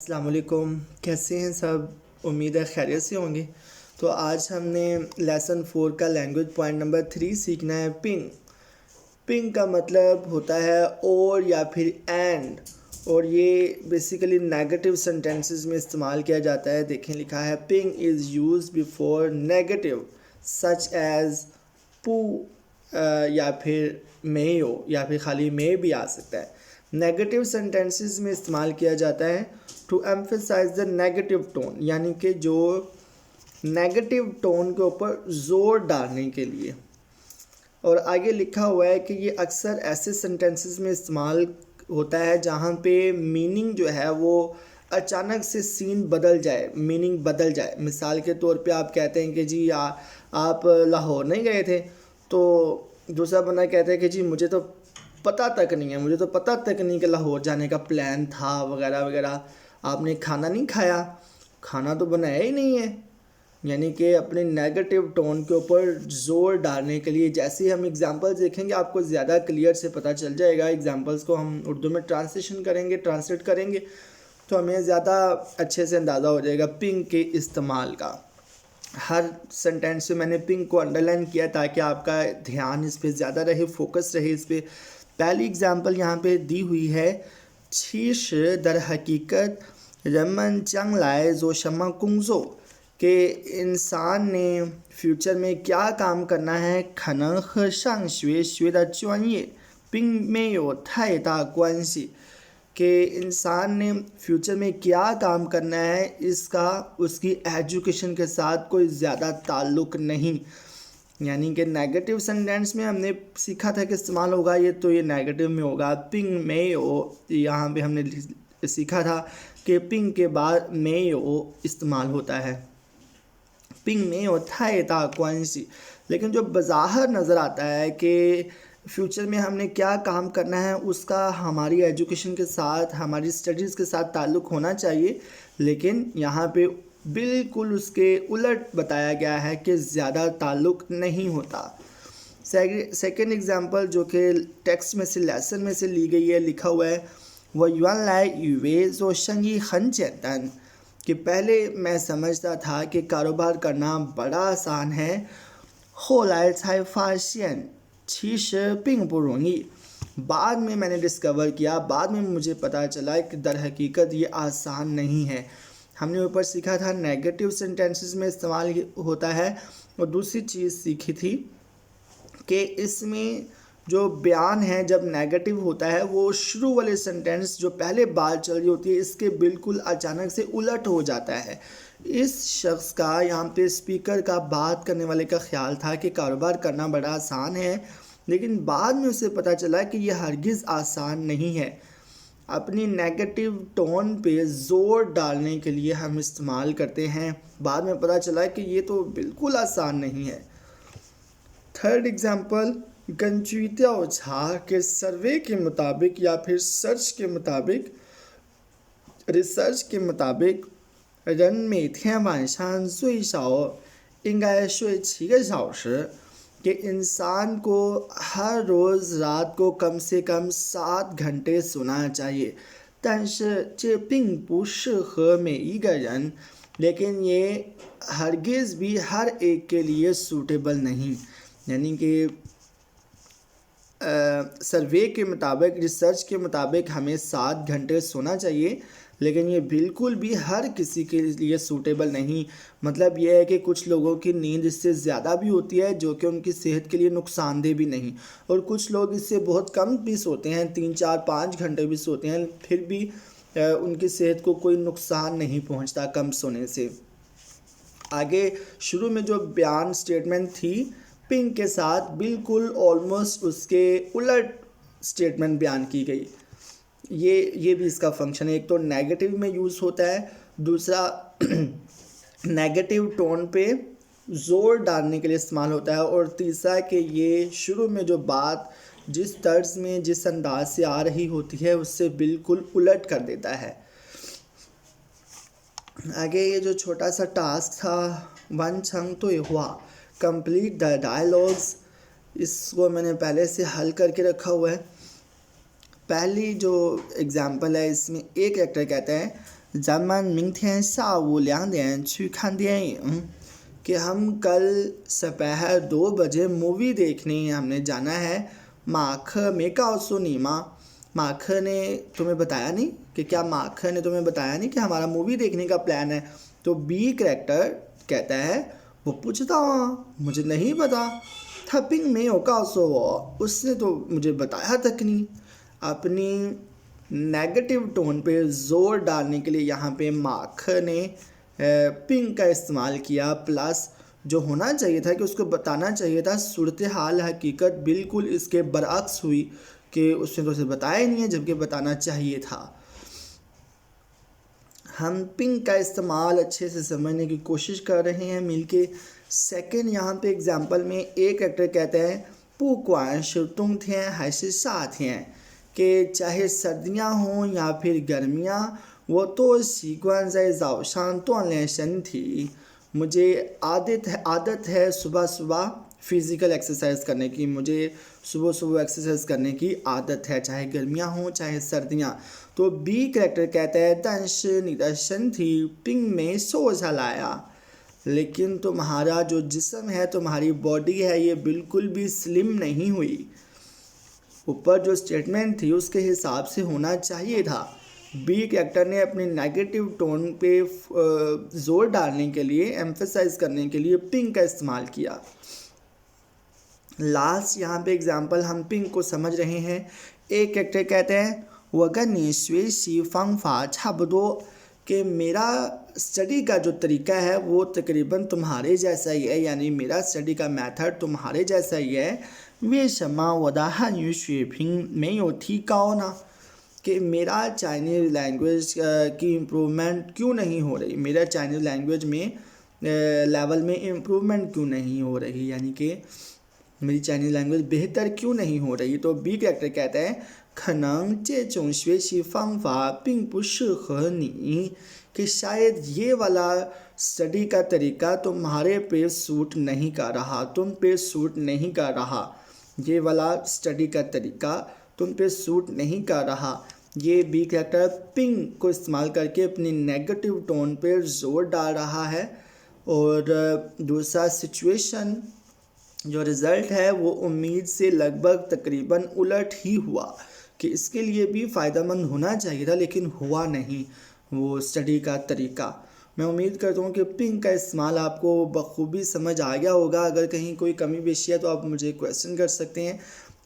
السلام علیکم، کیسے ہیں سب؟ امید ہے خیریت سے ہوں گے۔ تو آج ہم نے لیسن 4 کا لینگویج پوائنٹ نمبر 3 سیکھنا ہے پنگ۔ پنگ کا مطلب ہوتا ہے اور یا پھر اینڈ، اور یہ بیسیکلی نیگیٹو سینٹینسز میں استعمال کیا جاتا ہے۔ دیکھیں لکھا ہے ping is use before negative such as پو یا پھر میو، یا پھر خالی میں بھی آ سکتا ہے۔ نیگیٹو سینٹینسز میں استعمال کیا جاتا ہے to emphasize the negative tone, یعنی کہ جو نیگیٹو ٹون کے اوپر زور ڈالنے کے لیے۔ اور آگے لکھا ہوا ہے کہ یہ اکثر ایسے سینٹینسز میں استعمال ہوتا ہے جہاں پہ میننگ جو ہے وہ اچانک سے سین بدل جائے، میننگ بدل جائے۔ مثال کے طور پہ آپ کہتے ہیں کہ جی آپ لاہور نہیں گئے تھے، تو دوسرا بندہ کہتا ہے کہ جی مجھے تو پتہ تک نہیں کہ لاہور جانے کا پلان تھا وغیرہ وغیرہ، آپ نے کھانا نہیں کھایا، کھانا تو بنایا ہی نہیں ہے۔ یعنی کہ اپنے نیگیٹو ٹون کے اوپر زور ڈالنے کے لیے، جیسے ہم اگزامپلس دیکھیں گے آپ کو زیادہ کلیئر سے پتہ چل جائے گا۔ اگزامپلس کو ہم اردو میں ٹرانسلیٹ کریں گے تو ہمیں زیادہ اچھے سے اندازہ ہو جائے گا پنگ کے استعمال کا۔ ہر سینٹینس میں نے پنگ کو انڈرلائن کیا تاکہ آپ کا دھیان اس پہ زیادہ رہے، فوکس رہے اس پہ۔ پہلی اگزامپل یہاں پہ دی ہوئی ہے، چیش در حقیقت رمن چنگ لائے زو شمع کنگزو، کہ انسان نے فیوچر میں کیا کام کرنا ہے، کھنخ شنگ شوے شوے دا چوانیے پنگ میں یو تھائی دا کوانسی، کہ انسان نے فیوچر میں کیا کام کرنا ہے اس کی ایجوکیشن کے ساتھ کوئی زیادہ تعلق نہیں۔ یعنی کہ نیگیٹو سینٹینس میں ہم نے سیکھا تھا کہ استعمال ہوگا یہ نیگیٹو میں ہوگا پنگ میں ہو۔ یہاں پہ ہم نے سیکھا تھا کہ پنگ کے بعد میں ہو استعمال ہوتا ہے، پنگ میں ہو تھائی تا کوانسی۔ لیکن جو بظاہر نظر آتا ہے کہ فیوچر میں ہم نے کیا کام کرنا ہے اس کا ہماری ایجوکیشن کے ساتھ، ہماری اسٹڈیز کے ساتھ تعلق ہونا چاہیے، لیکن یہاں پہ بالکل اس کے الٹ بتایا گیا ہے کہ زیادہ تعلق نہیں ہوتا۔ سیکنڈ ایگزامپل جو کہ ٹیکسٹ میں سے لیسن میں سے لی گئی ہے، لکھا ہوا ہے وہ یوان لائے یوے زو شنگی خن چیتن، کہ پہلے میں سمجھتا تھا کہ کاروبار کرنا بڑا آسان ہے، ہو لائے چھائے فاشین چیش پنگ پرونگی، بعد میں نے ڈسکور کیا، بعد میں مجھے پتہ چلا کہ در حقیقت یہ آسان نہیں ہے۔ ہم نے اوپر سیکھا تھا نیگیٹو سینٹینسز میں استعمال ہوتا ہے، اور دوسری چیز سیکھی تھی کہ اس میں جو بیان ہے جب نیگیٹو ہوتا ہے وہ شروع والے سینٹینس جو پہلے بات چل رہی ہوتی ہے اس کے بالکل اچانک سے الٹ ہو جاتا ہے۔ اس شخص کا، یہاں پہ اسپیکر کا، بات کرنے والے کا خیال تھا کہ کاروبار کرنا بڑا آسان ہے، لیکن بعد میں اسے پتہ چلا کہ یہ ہرگز آسان نہیں ہے۔ اپنی نیگیٹو ٹون پہ زور ڈالنے کے لیے ہم استعمال کرتے ہیں، بعد میں پتہ چلا کہ یہ تو بالکل آسان نہیں ہے۔ تھرڈ ایگزامپل، گنچویتیا اوچھا، کہ سروے کے مطابق یا پھر ریسرچ کے مطابق رن میں تھیں وانشان سوئی شاؤ انگائے سوئی 7个小时، کہ انسان کو ہر روز رات کو کم سے کم 7 گھنٹے سونا چاہیے، 但是这并不适合每一个人，لیکن یہ ہرگز بھی ہر ایک کے لیے سوٹیبل نہیں۔ یعنی کہ سروے کے مطابق، ریسرچ کے مطابق ہمیں 7 گھنٹے سونا چاہیے، لیکن یہ بالکل بھی ہر کسی کے لیے سوٹیبل نہیں۔ مطلب یہ ہے کہ کچھ لوگوں کی نیند اس سے زیادہ بھی ہوتی ہے جو کہ ان کی صحت کے لیے نقصان دہ بھی نہیں، اور کچھ لوگ اس سے بہت کم بھی سوتے ہیں، 3 4 5 گھنٹے بھی سوتے ہیں، پھر بھی ان کی صحت کو کوئی نقصان نہیں پہنچتا کم سونے سے۔ آگے شروع میں جو بیان سٹیٹمنٹ تھی پنگ کے ساتھ بالکل آلموسٹ اس کے الٹ سٹیٹمنٹ بیان کی گئی۔ یہ بھی اس کا فنکشن ہے، ایک تو نیگیٹو میں یوز ہوتا ہے، دوسرا نیگیٹو ٹون پہ زور ڈالنے کے لیے استعمال ہوتا ہے، اور تیسرا کہ یہ شروع میں جو بات جس طرز میں، جس انداز سے آ رہی ہوتی ہے اس سے بالکل الٹ کر دیتا ہے۔ آگے یہ جو چھوٹا سا ٹاسک تھا ون چھنگ تو یہ ہوا کمپلیٹ دا ڈائلاگز، اس کو میں نے پہلے سے حل کر کے رکھا ہوا ہے۔ پہلی جو ایگزامپل ہے اس میں ایک ایکٹر کہتا ہے 咱们明天下午2点去看电影کہ ہم کل سپہر 2 بجے مووی دیکھنے ہم نے جانا ہے. ماکھ میکاؤ سونیما، ماکھ نے تمہیں بتایا نہیں کہ کیا ماکھ نے تمہیں بتایا نہیں کہ ہمارا مووی دیکھنے کا پلان ہے. تو بی کریکٹر کہتا ہے، وہ پوچھتا ہوں مجھے نہیں پتا، تھپنگ میں اوکا سو اس نے تو مجھے بتایا تک نہیں. اپنی نیگیٹو ٹون پہ زور ڈالنے کے لیے یہاں پہ ماکھ نے پنگ کا استعمال کیا، پلس جو ہونا چاہیے تھا کہ اس کو بتانا چاہیے تھا صورتحال حقیقت بالکل اس کے برعکس ہوئی کہ اس نے تو اسے بتایا ہی نہیں ہے جبکہ بتانا چاہیے تھا. ہم پنگ کا استعمال اچھے سے سمجھنے کی کوشش کر رہے ہیں مل کے. سیکنڈ یہاں پہ اگزامپل میں ایک ایکٹر کہتا ہے پو کوان شو تم تھے ہیشے ساتھ ہیں، کہ چاہے سردیاں ہوں یا پھر گرمیاں، وہ تو سیکوان زائے زاوشان تو انلیشن تھی. مجھے عادت ہے صبح صبح فزیکل ایکسرسائز کرنے کی، مجھے صبح ایکسرسائز کرنے کی عادت ہے، چاہے گرمیاں ہوں چاہے سردیاں. تو بی کریکٹر کہتا ہے دنش ندرشن تھی پنگ میں سوجھا لایا، لیکن تمہارا جو جسم ہے، تمہاری باڈی ہے، یہ بالکل بھی سلم نہیں ہوئی. اوپر جو سٹیٹمنٹ تھی اس کے حساب سے ہونا چاہیے تھا. بی کریکٹر نے اپنی نیگیٹو ٹون پہ زور ڈالنے کے لیے، ایمفیسائز کرنے کے لیے پنگ کا استعمال کیا. لاسٹ یہاں پہ اگزامپل ہم پنگ کو سمجھ رہے ہیں. ایک کریکٹر کہتے ہیں وگنی شویشی فنگ فا چھبدو، کہ میرا اسٹڈی کا جو طریقہ ہے وہ تقریباً تمہارے جیسا ہی ہے، یعنی میرا اسٹڈی کا میتھڈ تمہارے جیسا ہی ہے. وے شما ودا ہن یو شوی پنگ میں یو تھی کاؤنا، کہ میرا چائنیز لینگویج کی امپرومنٹ کیوں نہیں ہو رہی، میرا چائنیز لینگویج میں لیول میں امپرومنٹ کیوں نہیں ہو رہی، یعنی کہ میری چائنیز لینگویج بہتر کیوں نہیں ہو رہی. تو بی کریکٹر کہتا ہے کھننگ چے چونگ شویشی فنگ فا پنگ پو شخ نی، کہ شاید یہ والا اسٹڈی کا طریقہ تمہارے پہ سوٹ نہیں کر رہا، تم پہ سوٹ نہیں کر رہا، یہ والا اسٹڈی کا طریقہ تم پہ سوٹ نہیں کر رہا. یہ بی کریکٹر پنگ کو استعمال کر کے اپنی نیگیٹو ٹون پہ زور ڈال رہا ہے. اور دوسرا سچویشن جو رزلٹ ہے وہ امید سے لگ بھگ تقریباً الٹ ہی ہوا، کہ اس کے لیے بھی فائدہ مند ہونا چاہیے تھا لیکن ہوا نہیں وہ اسٹڈی کا طریقہ. میں امید کرتا ہوں کہ پنگ کا استعمال آپ کو بخوبی سمجھ آ گیا ہوگا. اگر کہیں کوئی کمی بیشی ہے تو آپ مجھے کویسچن کر سکتے ہیں.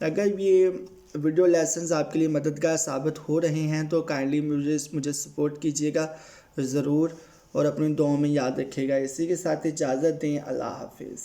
اگر یہ ویڈیو لیسنز آپ کے لیے مددگار ثابت ہو رہے ہیں تو کائنڈلی مجھے سپورٹ کیجیے گا ضرور، اور اپنی دعاؤں میں یاد رکھیے گا. اسی کے ساتھ اجازت دیں، اللہ حافظ.